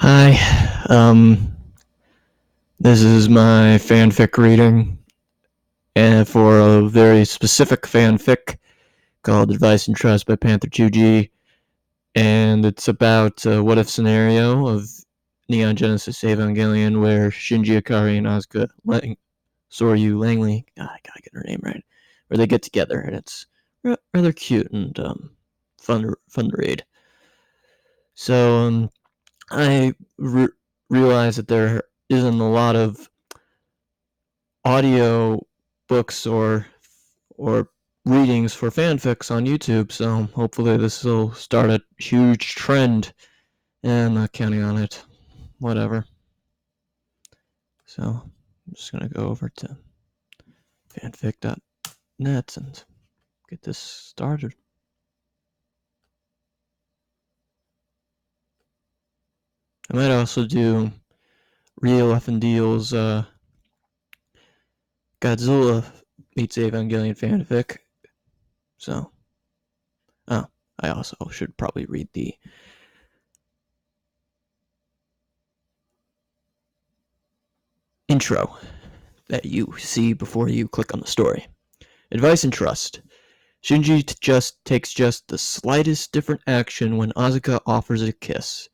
Hi, this is my fanfic reading, and for a very specific fanfic called Advice and Trust by Panther 2G, and it's about a what-if scenario of Neon Genesis Evangelion where Shinji Ikari and Asuka Soryu Langley, I gotta get her name right, where they get together, and it's rather cute and fun to read. So, I realize that there isn't a lot of audio books or readings for fanfics on YouTube, so hopefully this will start a huge trend, and I'm not counting on it. Whatever. So I'm just gonna go over to fanfic.net and get this started. I might also do Real F and Deal's Godzilla meets Evangelion fanfic. So, I also should probably read the intro that you see before you click on the story. Advice and Trust. Shinji takes just the slightest different action when Asuka offers a kiss,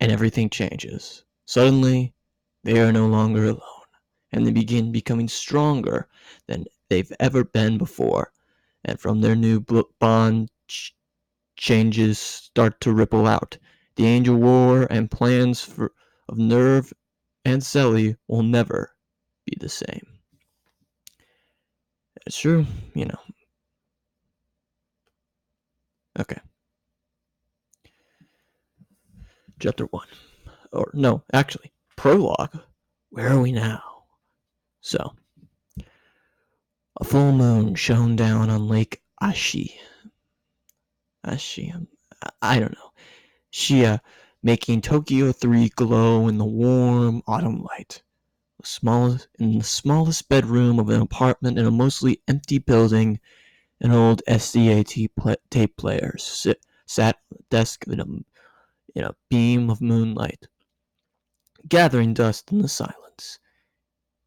and everything changes. Suddenly, they are no longer alone, and they begin becoming stronger than they've ever been before. And from their new bond, changes start to ripple out. The Angel War and plans of Nerve and Selly will never be the same. It's true, you know. Okay. Chapter 1. Or, no, actually, prologue. Where are we now? So, a full moon shone down on Lake Ashi. I don't know. Shia, making Tokyo 3 glow in the warm autumn light. In the smallest bedroom of an apartment in a mostly empty building, an old SDAT tape player sat on the desk in a beam of moonlight, gathering dust in the silence.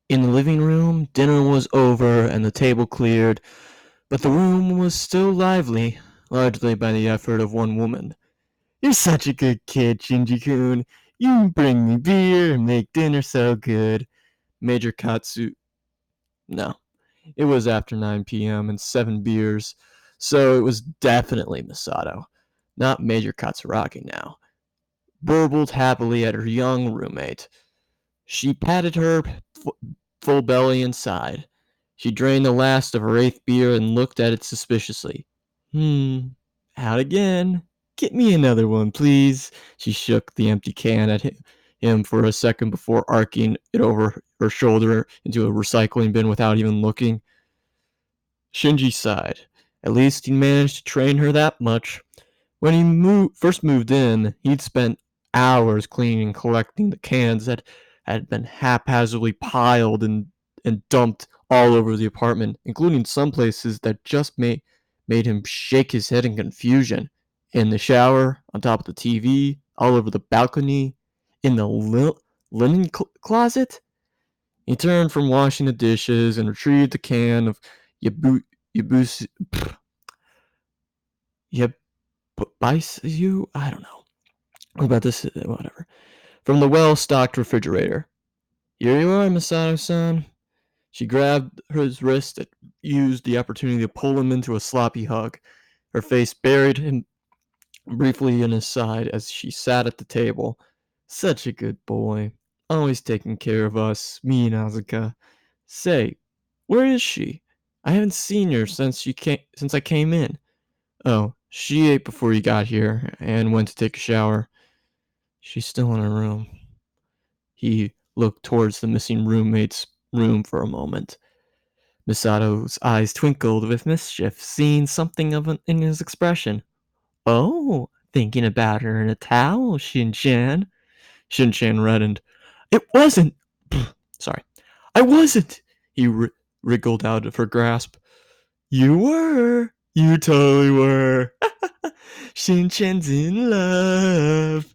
In the living room, dinner was over and the table cleared, but the room was still lively, largely by the effort of one woman. "You're such a good kid, Shinji-kun. You bring me beer and make dinner so good." Major Katsu. No, it was after 9 p.m. and 7 beers, so it was definitely Misato, not Major Katsuragi now. Burbled happily at her young roommate. She patted her full belly and sighed. She drained the last of her 8th beer and looked at it suspiciously. Out again. Get me another one, please." She shook the empty can at him for a second before arcing it over her shoulder into a recycling bin without even looking. Shinji sighed. At least he managed to train her that much. When he first moved in, he'd spent hours cleaning and collecting the cans that had been haphazardly piled and dumped all over the apartment, including some places that just made him shake his head in confusion. In the shower, on top of the TV, all over the balcony, in the linen closet. He turned from washing the dishes and retrieved the can of yabusu. Yabaisu? I don't know. What about this? Whatever. From the well-stocked refrigerator. "Here you are, Masato-san." She grabbed his wrist and used the opportunity to pull him into a sloppy hug. Her face buried him briefly in his side as she sat at the table. "Such a good boy. Always taking care of us, me and Asuka. Say, where is she? I haven't seen her since I came in." "Oh, she ate before you got here and went to take a shower. She's still in her room." He looked towards the missing roommate's room for a moment. Misato's eyes twinkled with mischief, seeing something in his expression. "Oh, thinking about her in a towel, Shin-chan." Shin-chan reddened. "It wasn't. Sorry. I wasn't." He wriggled out of her grasp. "You were. You totally were." Shin-chan's in love.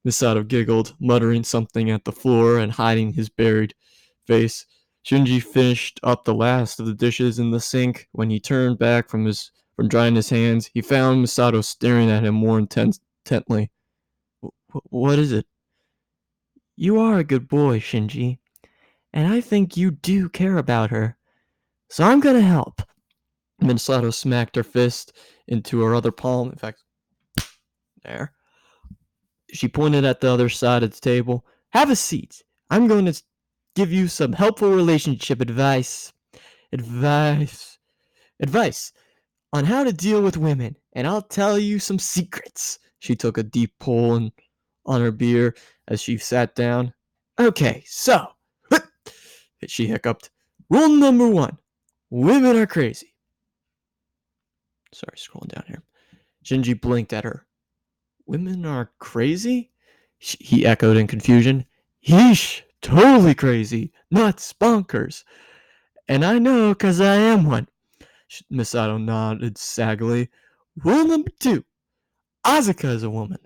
Misato giggled, muttering something at the floor and hiding his buried face. Shinji finished up the last of the dishes in the sink. When he turned back from drying his hands, he found Misato staring at him more intently. What is it? You are a good boy, Shinji, and I think you do care about her. So I'm gonna help. Misato smacked her fist into her other palm. In fact, there. She pointed at the other side of the table. Have a seat. I'm going to give you some helpful relationship advice. Advice. Advice on how to deal with women. And I'll tell you some secrets. She took a deep pull on her beer as she sat down. Okay, so. She hiccuped. Rule number 1. Women are crazy. Sorry, scrolling down here. Shinji blinked at her. Women are crazy? He echoed in confusion. Yeesh, totally crazy. Nuts, bonkers. And I know because I am one. Misato nodded saggily. Rule number 2. Asuka is a woman.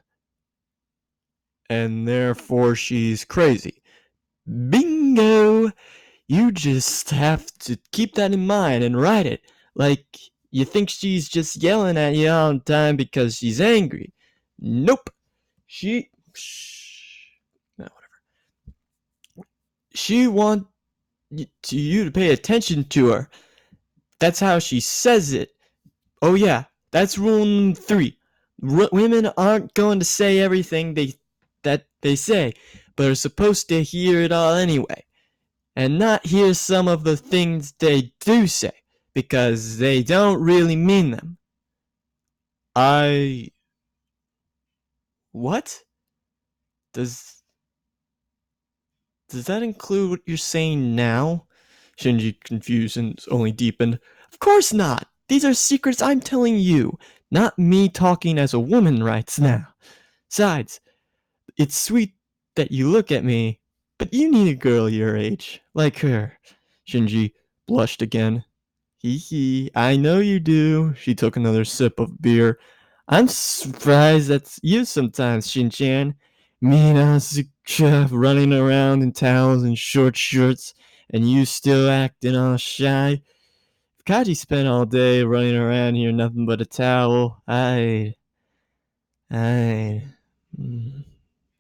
And therefore she's crazy. Bingo! You just have to keep that in mind and write it. Like you think she's just yelling at you all the time because she's angry. Nope. She wants you to pay attention to her. That's how she says it. Oh yeah, that's rule 3. Women aren't going to say everything that they say, but are supposed to hear it all anyway, and not hear some of the things they do say, because they don't really mean them. What? Does that include what you're saying now? Shinji's confusion only deepened. Of course not. These are secrets I'm telling you, not me talking as a woman right now. Besides, it's sweet that you look at me, but you need a girl your age, like her. Shinji blushed again. Hee hee, I know you do. She took another sip of beer. I'm surprised that's you sometimes, Shin-chan. Me and Asuka running around in towels and short shorts, and you still acting all shy. If Kaji spent all day running around here nothing but a towel,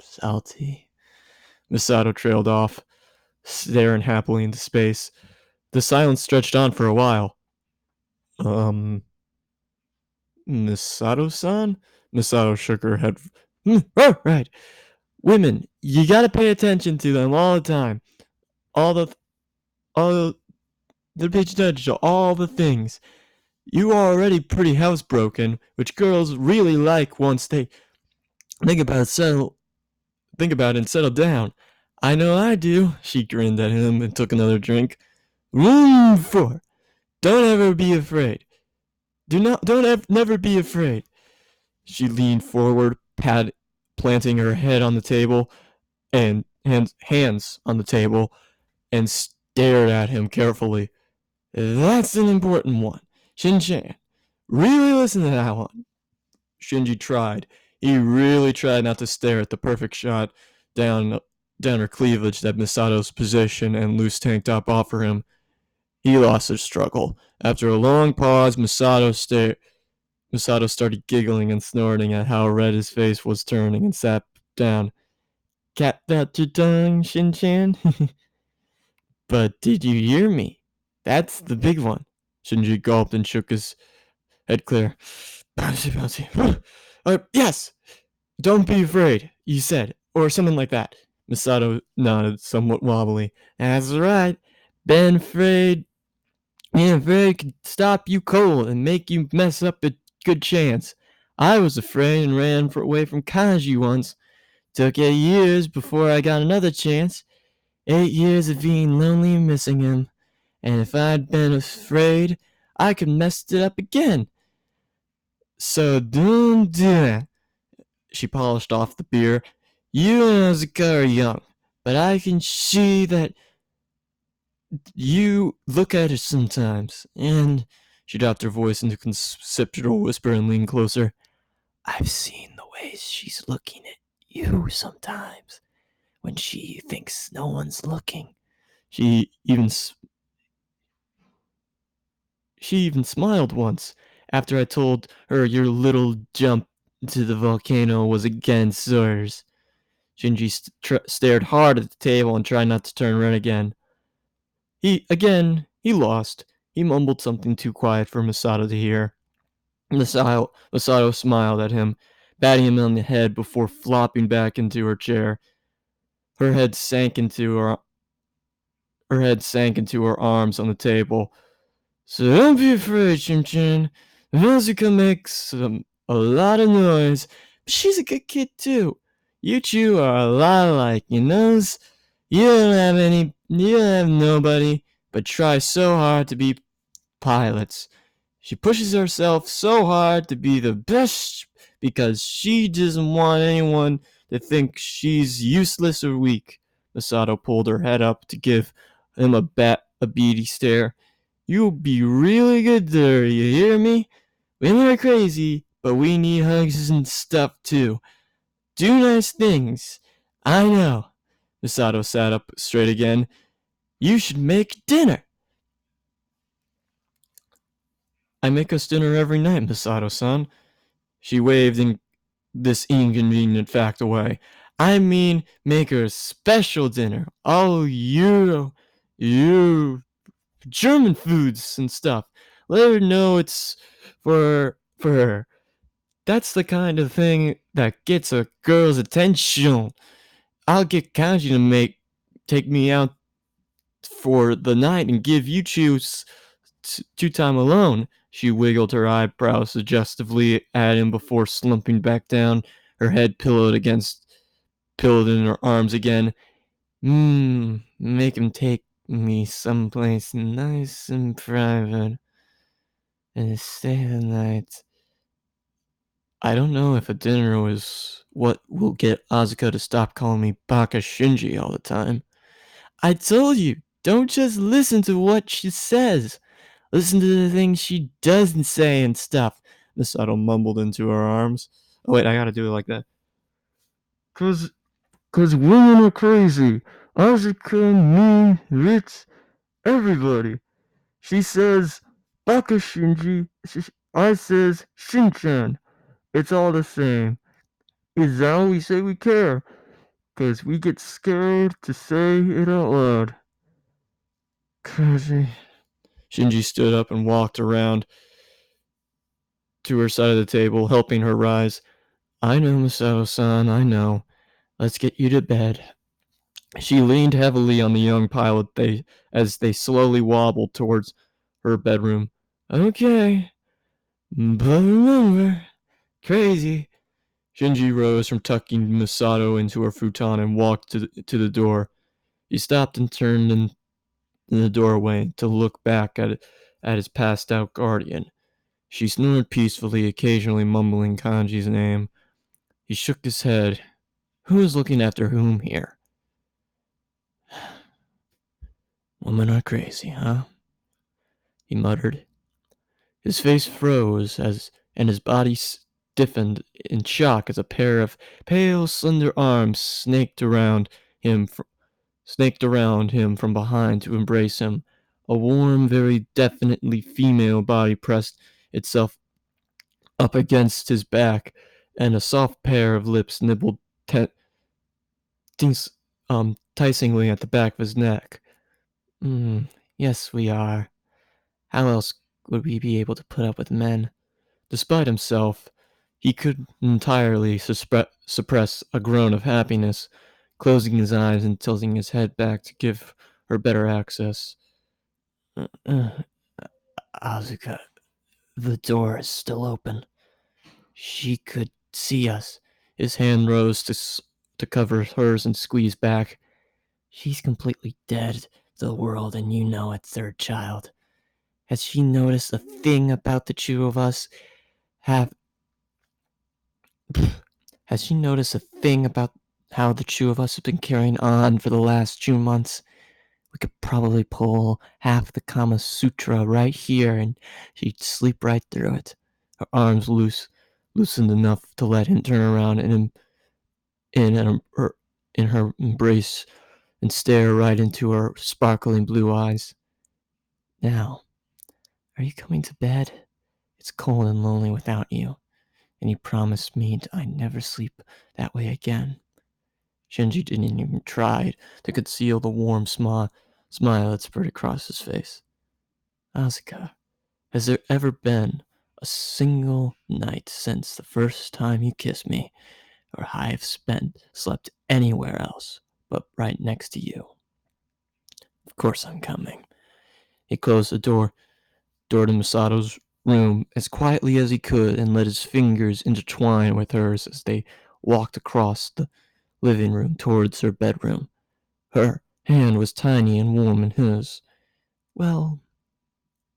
salty. Misato trailed off, staring happily into space. The silence stretched on for a while. Misato-san? Misato shook her head. Oh, right. Women, you gotta pay attention to them all the time. They're paying attention to all the things. You are already pretty housebroken, which girls really like once they think about it and settle down. I know I do. She grinned at him and took another drink. Rule 4. Don't ever be afraid. Never be afraid. She leaned forward, planting her head on the table and hands on the table, and stared at him carefully. That's an important one. Shin-chan, really listen to that one. Shinji tried. He really tried not to stare at the perfect shot down her cleavage that Misato's position and loose tank top offer him. He lost his struggle. After a long pause, Misato started giggling and snorting at how red his face was turning and sat down. Cat that your tongue, Shin-chan? But did you hear me? That's the big one. Shinji gulped and shook his head clear. Bouncy. Yes! Don't be afraid, you said, or something like that. Misato nodded somewhat wobbly. That's right. Being afraid could stop you cold and make you mess up a good chance. I was afraid and ran away from Kaji once. Took 8 years before I got another chance. 8 years of being lonely and missing him. And if I'd been afraid, I could mess it up again. So don't do that. She polished off the beer. You and Asuka are young, but I can see that you look at her sometimes. And she dropped her voice into a conceptual whisper and leaned closer. I've seen the ways she's looking at you sometimes when she thinks no one's looking. She even she even smiled once after I told her your little jump to the volcano was against hers. Shinji stared hard at the table and tried not to turn red again. He lost. He mumbled something too quiet for Masato to hear. Masato smiled at him, patting him on the head before flopping back into her chair. Her head sank into her arms on the table. So don't be afraid, Chin. Musica makes a lot of noise, but she's a good kid too. You two are a lot alike, you knows? You don't have nobody, but try so hard to be pilots. She pushes herself so hard to be the best because she doesn't want anyone to think she's useless or weak. Masato pulled her head up to give him a beady stare. You'll be really good there, you hear me? Women are crazy, but we need hugs and stuff too. Do nice things. I know. Masato sat up straight again. You should make dinner. I make us dinner every night, Masato-san. She waved this inconvenient fact away. I mean, make her a special dinner. Oh, you German foods and stuff. Let her know it's for her. That's the kind of thing that gets a girl's attention. I'll get Kanji to take me out for the night and give you two time alone. She wiggled her eyebrows suggestively at him before slumping back down, her head pillowed in her arms again. Make him take me someplace nice and private and stay the night. I don't know if a dinner was what will get Asuka to stop calling me Baka Shinji all the time. I told you, don't just listen to what she says. Listen to the things she doesn't say and stuff. Misato mumbled into her arms. Oh wait, I gotta do it like that. Cause women are crazy. Asuka, me, Rich, everybody. She says Baka Shinji. I says Shinchan. It's all the same. Is that how we say we care? Cause we get scared to say it out loud. Crazy. Shinji stood up and walked around to her side of the table, helping her rise. I know, Masato-san, I know. Let's get you to bed. She leaned heavily on the young pilot as they slowly wobbled towards her bedroom. Okay, but remember, crazy. Shinji rose from tucking Masato into her futon and walked to the door. He stopped and turned in the doorway to look back at his passed out guardian. She snored peacefully, occasionally mumbling Kanji's name. He shook his head. Who is looking after whom here? Women are crazy, huh? He muttered. His face froze and his body stiffened in shock as a pair of pale, slender arms snaked around him from behind to embrace him. A warm, very definitely female body pressed itself up against his back, and a soft pair of lips nibbled enticingly at the back of his neck. Yes, we are. How else would we be able to put up with men? Despite himself, he could entirely suppress a groan of happiness, closing his eyes and tilting his head back to give her better access. Asuka, the door is still open. She could see us. His hand rose to cover hers and squeeze back. She's completely dead to the world, and you know it, third child. Has she noticed a thing about the two of us? Have Has she noticed a thing about how the two of us have been carrying on for the last 2 months? We could probably pull half the Kama Sutra right here, and she'd sleep right through it. Her arms loosened enough to let him turn around in in her embrace and stare right into her sparkling blue eyes. Now, are you coming to bed? It's cold and lonely without you, and you promised me I'd never sleep that way again. Shinji didn't even try to conceal the warm smile that spread across his face. Asuka, has there ever been a single night since the first time you kissed me, or I have slept anywhere else but right next to you? Of course I'm coming. He closed the door to Masato's room as quietly as he could and let his fingers intertwine with hers as they walked across the living room towards her bedroom. Her hand was tiny and warm in his. Well,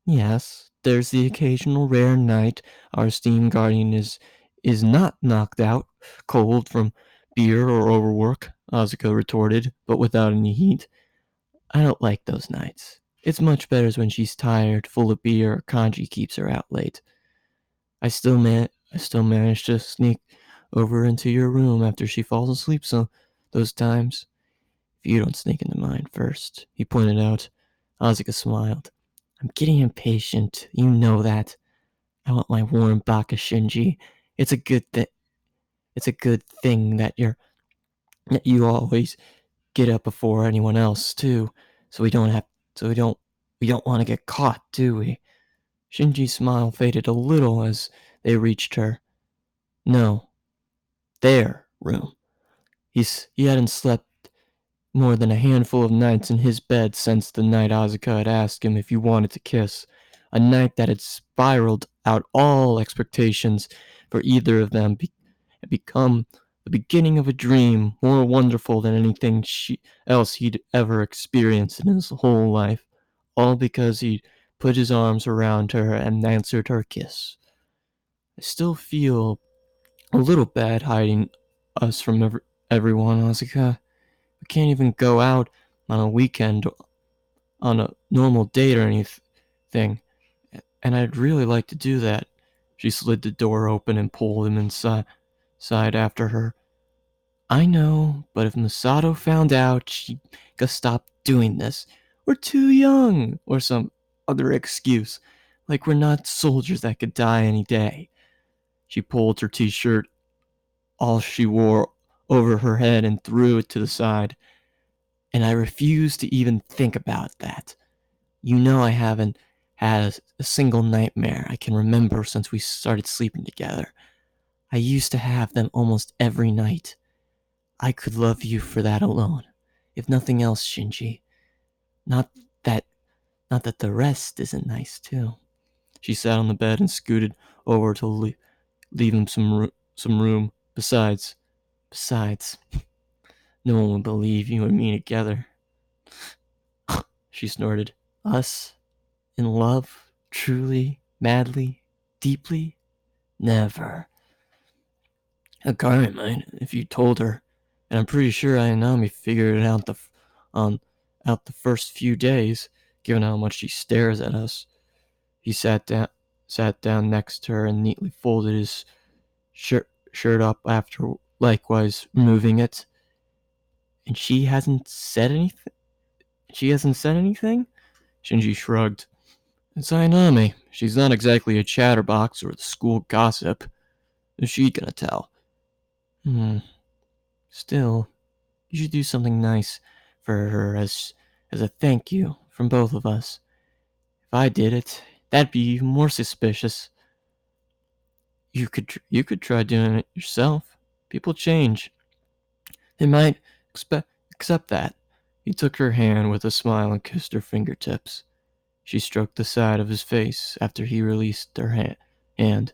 yes, there's the occasional rare night our steam guardian is not knocked out cold from beer or overwork, Asuka retorted, but without any heat. I don't like those nights. It's much better when she's tired, full of beer, or Kanji keeps her out late. I still manage to sneak over into your room after she falls asleep those times. If you don't sneak into mine first, he pointed out. Asuka smiled. I'm getting impatient. You know that. I want my warm baka Shinji. It's a good thing. It's a good thing that you always get up before anyone else too. So we don't have. So we don't want to get caught, do we? Shinji's smile faded a little as they reached her. No, their room. He hadn't slept more than a handful of nights in his bed since the night Asuka had asked him if he wanted to kiss. A night that had spiraled out all expectations for either of them had become the beginning of a dream more wonderful than anything else he'd ever experienced in his whole life. All because he put his arms around her and answered her kiss. I still feel a little bad hiding us from everyone, Asuka. We can't even go out on a weekend on a normal date or anything. And I'd really like to do that. She slid the door open and pulled him inside after her. I know, but if Masato found out, she'd stop doing this. We're too young, or some other excuse. Like we're not soldiers that could die any day. She pulled her t-shirt, all she wore, over her head and threw it to the side. And I refuse to even think about that. You know I haven't had a single nightmare I can remember since we started sleeping together. I used to have them almost every night. I could love you for that alone. If nothing else, Shinji. Not that not that the rest isn't nice too. She sat on the bed and scooted over to leave him some room. Besides, no one would believe you and me together. She snorted. Us? In love? Truly? Madly? Deeply? Never. Akari might, if you told her. And I'm pretty sure Ayanami figured it out on out the first few days, given how much she stares at us. He sat down next to her and neatly folded his shirt up after likewise removing it. And she hasn't said anything? She hasn't said anything? Shinji shrugged. It's Ayanami. She's not exactly a chatterbox or the school gossip. Is she gonna tell? Still, you should do something nice for her as a thank you from both of us. If I did it, that'd be even more suspicious. You could try doing it yourself. People change. They might accept that. He took her hand with a smile and kissed her fingertips. She stroked the side of his face after he released her hand.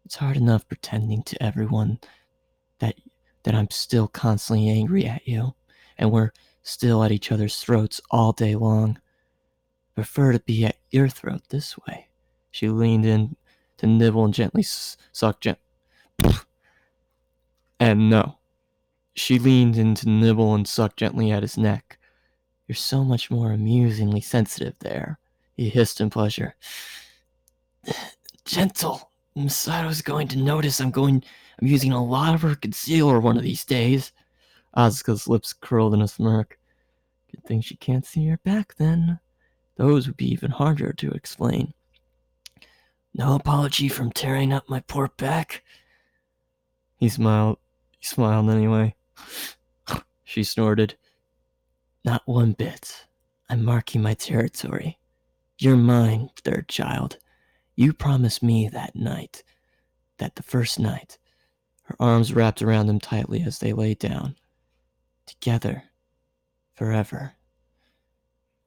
It's hard enough pretending to everyone that I'm still constantly angry at you, and we're still at each other's throats all day long. Prefer to be at your throat this way. She leaned in to nibble and gently suck and no. She leaned in to nibble and suck gently at his neck. You're so much more amusingly sensitive there, he hissed in pleasure. Gentle. Masato's going to notice I'm I'm using a lot of her concealer one of these days. Asuka's lips curled in a smirk. Good thing she can't see your back then. Those would be even harder to explain. No apology from tearing up my poor back? He smiled. He smiled anyway. She snorted. Not one bit. I'm marking my territory. You're mine, third child. You promised me that night, that the first night. Her arms wrapped around him tightly as they lay down. Together. Forever.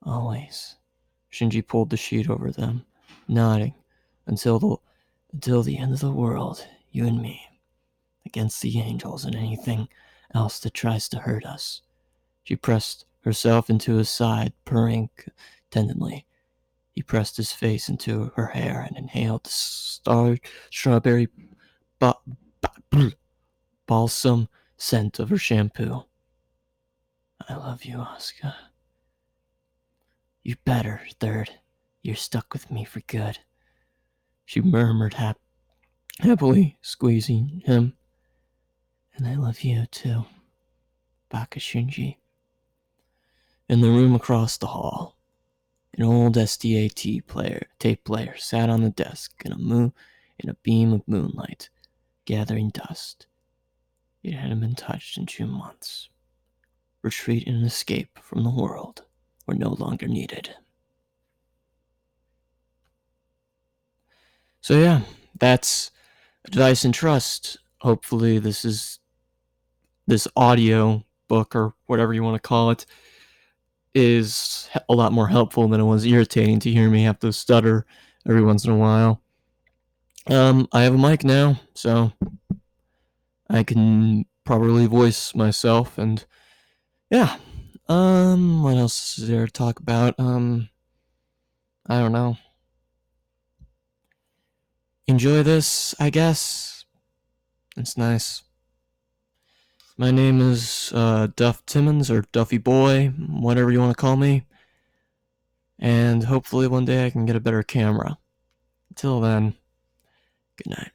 Always. Shinji pulled the sheet over them, nodding. Until the end of the world, you and me. Against the angels and anything else that tries to hurt us. She pressed herself into his side, purring tenderly. He pressed his face into her hair and inhaled the strawberry balsam scent of her shampoo. I love you, Asuka. You better, third. You're stuck with me for good. She murmured happily, squeezing him. And I love you too, Baka Shinji. In the room across the hall, an old SDA tape player sat on the desk in a beam of moonlight, gathering dust. It hadn't been touched in 2 months. Retreat and escape from the world were no longer needed. So yeah, that's Advice and Trust. Hopefully this audio book, or whatever you want to call it, is a lot more helpful than it was irritating to hear me have to stutter every once in a while. I have a mic now, so I can properly voice myself, and yeah. What else is there to talk about? I don't know. Enjoy this, I guess. It's nice. My name is Duff Timmons, or Duffy Boy, whatever you want to call me. And hopefully one day I can get a better camera. Until then, good night.